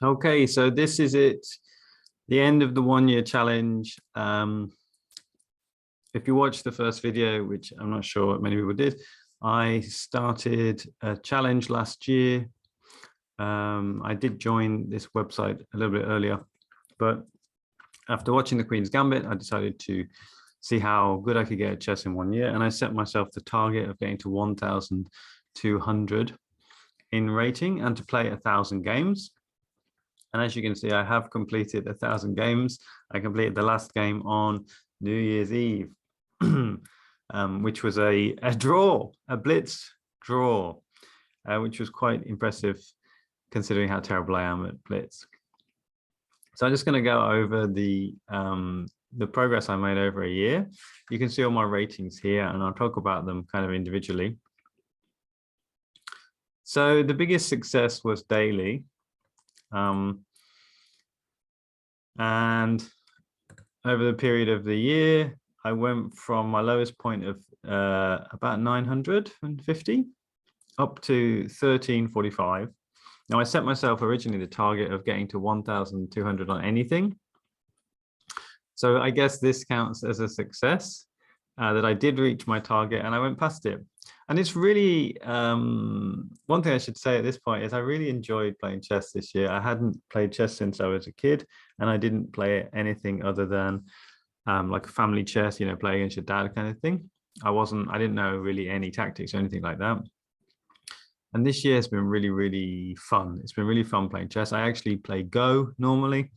Okay, so this is it, the end of the 1 year challenge. If you watched the first video, which I'm not sure many people did, I started a challenge last year. I did join this website a little bit earlier, but after watching the Queen's Gambit, I decided to see how good I could get at chess in 1 year. And I set myself the target of getting to 1,200 in rating and to play 1,000 games. And as you can see, I have completed 1,000 games. I completed the last game on New Year's Eve, which was a draw, a blitz draw, which was quite impressive considering how terrible I am at blitz. So I'm just going to go over the progress I made over a year. You can see all my ratings here, and I'll talk about them kind of individually. So the biggest success was daily. And over the period of the year, I went from my lowest point of about 950 up to 1345. Now, I set myself originally the target of getting to 1,200 on anything. So I guess this counts as a success that I did reach my target and I went past it. And it's really, one thing I should say at this point is I really enjoyed playing chess this year. I hadn't played chess since I was a kid, and I didn't play anything other than like family chess, you know, play against your dad kind of thing. I didn't know really any tactics or anything like that. And this year has been really, really fun. It's been really fun playing chess. I actually play Go normally.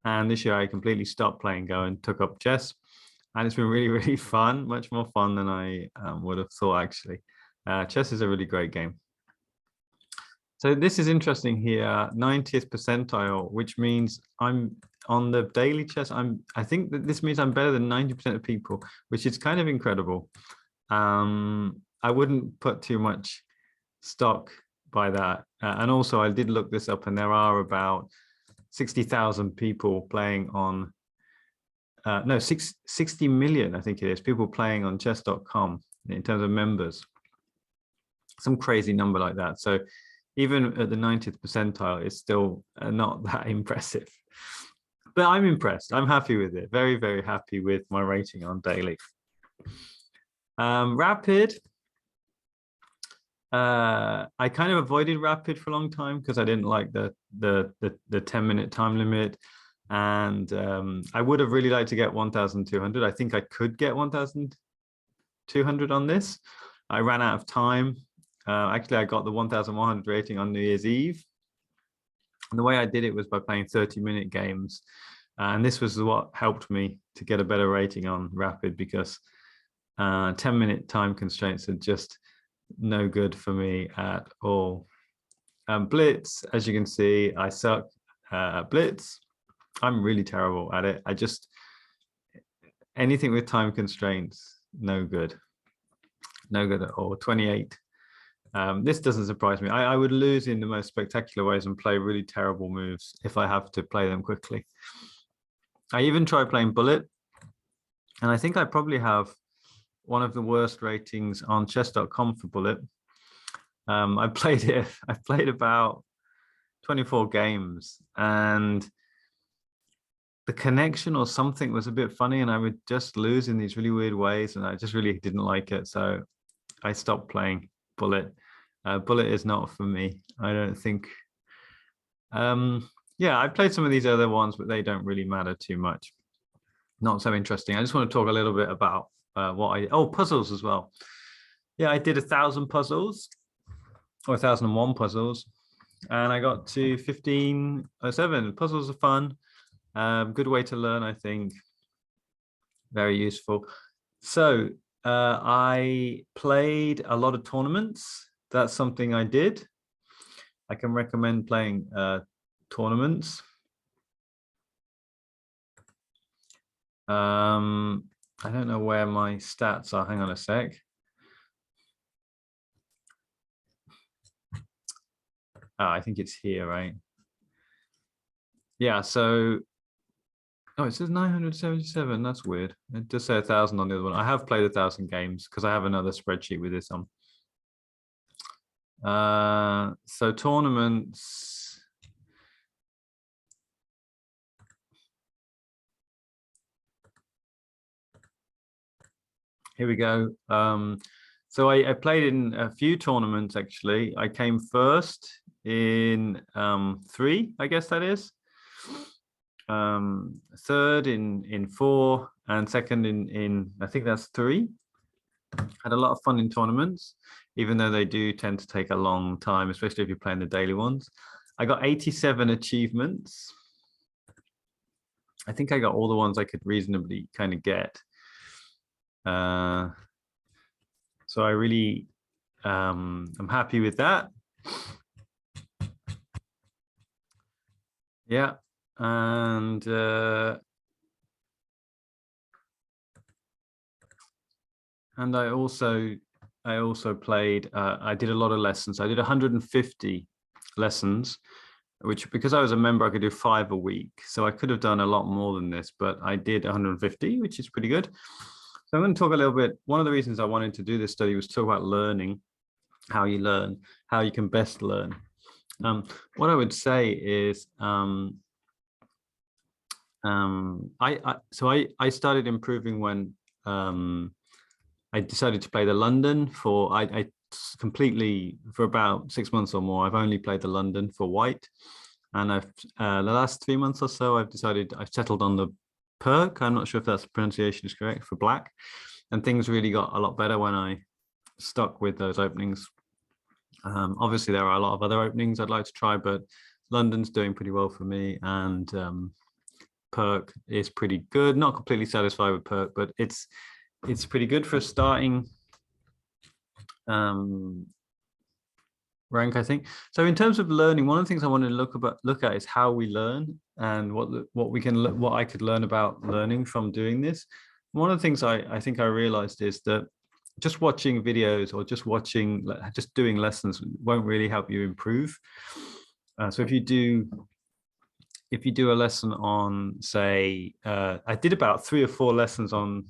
And this year I completely stopped playing Go and took up chess. And it's been really, really fun, much more fun than I would have thought, actually. Chess is a really great game. So this is interesting here, 90th percentile, which means I'm on the daily chess. I think that this means I'm better than 90% of people, which is kind of incredible. I wouldn't put too much stock by that. And also I did look this up, and there are about 60,000 people playing on 60 million, I think it is, people playing on chess.com in terms of members. Some crazy number like that. So even at the 90th percentile, it's still not that impressive. But I'm impressed. I'm happy with it. Very, very happy with my rating on daily. Rapid. I kind of avoided rapid for a long time because I didn't like the 10-minute time limit. And I would have really liked to get 1,200. I think I could get 1,200 on this. I ran out of time. Actually, I got the 1,100 rating on New Year's Eve. And the way I did it was by playing 30-minute games. And this was what helped me to get a better rating on rapid, because 10-minute time constraints are just no good for me at all. Blitz, as you can see, I suck at blitz. I'm really terrible at it. Anything with time constraints, no good. No good at all. 28. This doesn't surprise me. I would lose in the most spectacular ways and play really terrible moves if I have to play them quickly. I even tried playing bullet, and I think I probably have one of the worst ratings on chess.com for bullet. I played about 24 games, and the connection or something was a bit funny, and I would just lose in these really weird ways, and I just really didn't like it. So I stopped playing bullet. Bullet is not for me, I don't think. Yeah, I played some of these other ones, but they don't really matter too much. Not so interesting. I just want to talk a little bit about puzzles as well. Yeah, I did 1,000 puzzles or 1,001 puzzles, and I got to 1507. Puzzles are fun. Good way to learn, I think. Very useful. So I played a lot of tournaments. That's something I did. I can recommend playing tournaments. I don't know where my stats are. Hang on a sec. I think it's here, right? Yeah, so it says 977. That's weird. It does say 1,000 on the other one. I have played 1,000 games because I have another spreadsheet with this on. So tournaments, Here we go. So I played in a few tournaments, actually. I came first in 3, I guess that is. Third in 4, and second in I think that's 3. Had a lot of fun in tournaments, even though they do tend to take a long time, especially if you're playing the daily ones. I got 87 achievements. I think I got all the ones I could reasonably kind of get. So I really, I'm happy with that. Yeah, and I also played. I did a lot of lessons. I did 150 lessons, which, because I was a member, I could do 5 a week. So I could have done a lot more than this, but I did 150, which is pretty good. So I'm going to talk a little bit. One of the reasons I wanted to do this study was talk about learning, how you learn, how you can best learn. What I would say is, I started improving when I decided to play the London for, I completely, for about 6 months or more, I've only played the London for white. And I've, the last 3 months or so, I've settled on the Perk. I'm not sure if that's pronunciation is correct, for black. And things really got a lot better when I stuck with those openings. Obviously, there are a lot of other openings I'd like to try, but London's doing pretty well for me, and Perk is pretty good. Not completely satisfied with Perk, but it's pretty good for a starting rank, I think. So in terms of learning, one of the things I wanted to look at is how we learn, and what I could learn about learning from doing this. One of the things I think I realized is that just watching videos or just doing lessons won't really help you improve. So if you do a lesson on, say, I did about 3 or 4 lessons on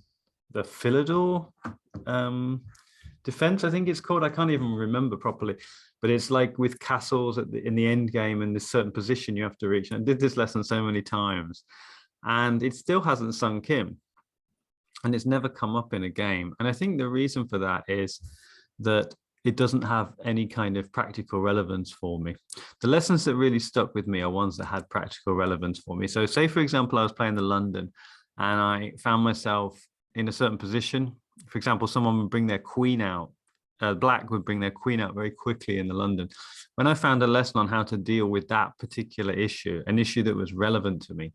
the Philidor defense, I think it's called. I can't even remember properly, but it's like with castles in the end game, and this certain position you have to reach. And I did this lesson so many times, and it still hasn't sunk in, and it's never come up in a game. And I think the reason for that is that it doesn't have any kind of practical relevance for me. The lessons that really stuck with me are ones that had practical relevance for me. So say, for example, I was playing the London and I found myself in a certain position. For example, someone would bring their queen out. Black would bring their queen out very quickly in the London. When I found a lesson on how to deal with that particular issue, an issue that was relevant to me,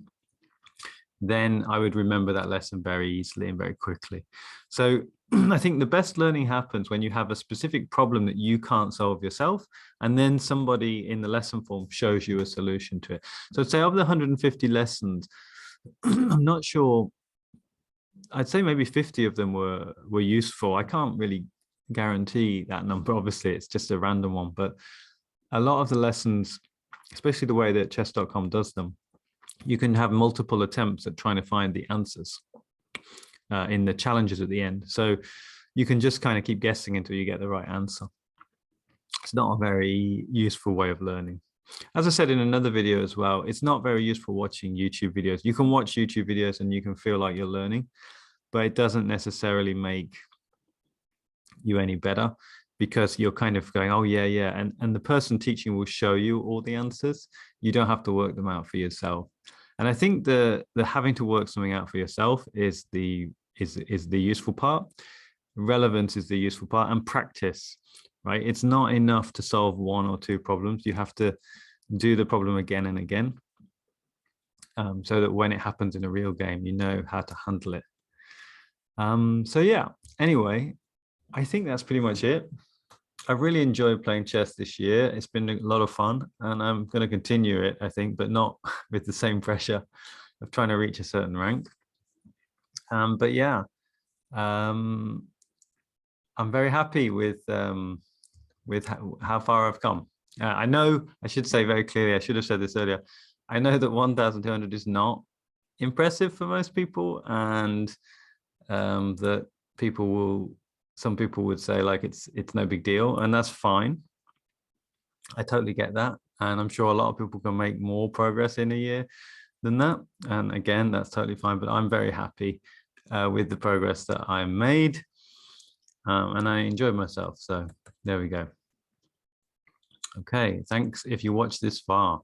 then I would remember that lesson very easily and very quickly. So I think the best learning happens when you have a specific problem that you can't solve yourself, and then somebody in the lesson form shows you a solution to it. So say of the 150 lessons, I'm not sure, I'd say maybe 50 of them were useful. I can't really guarantee that number. Obviously, it's just a random one, but a lot of the lessons, especially the way that chess.com does them, you can have multiple attempts at trying to find the answers in the challenges at the end. So you can just kind of keep guessing until you get the right answer. It's not a very useful way of learning. As I said in another video as well, it's not very useful watching YouTube videos. You can watch YouTube videos and you can feel like you're learning, but it doesn't necessarily make you any better, because you're kind of going, oh yeah. And the person teaching will show you all the answers. You don't have to work them out for yourself. And I think the having to work something out for yourself is the useful part. Relevance is the useful part, and practice, right? It's not enough to solve 1 or 2 problems. You have to do the problem again and again, so that when it happens in a real game, you know how to handle it. So yeah, anyway, I think that's pretty much it. I've really enjoyed playing chess this year. It's been a lot of fun, and I'm going to continue it, I think, but not with the same pressure of trying to reach a certain rank. But yeah, I'm very happy with how far I've come. I know, I should say very clearly, I should have said this earlier, I know that 1,200 is not impressive for most people, and that some people would say like it's no big deal, and that's fine. I totally get that, and I'm sure a lot of people can make more progress in a year than that, and again, that's totally fine. But I'm very happy with the progress that I made. and I enjoyed myself. So there we go. Okay, thanks if you watched this far.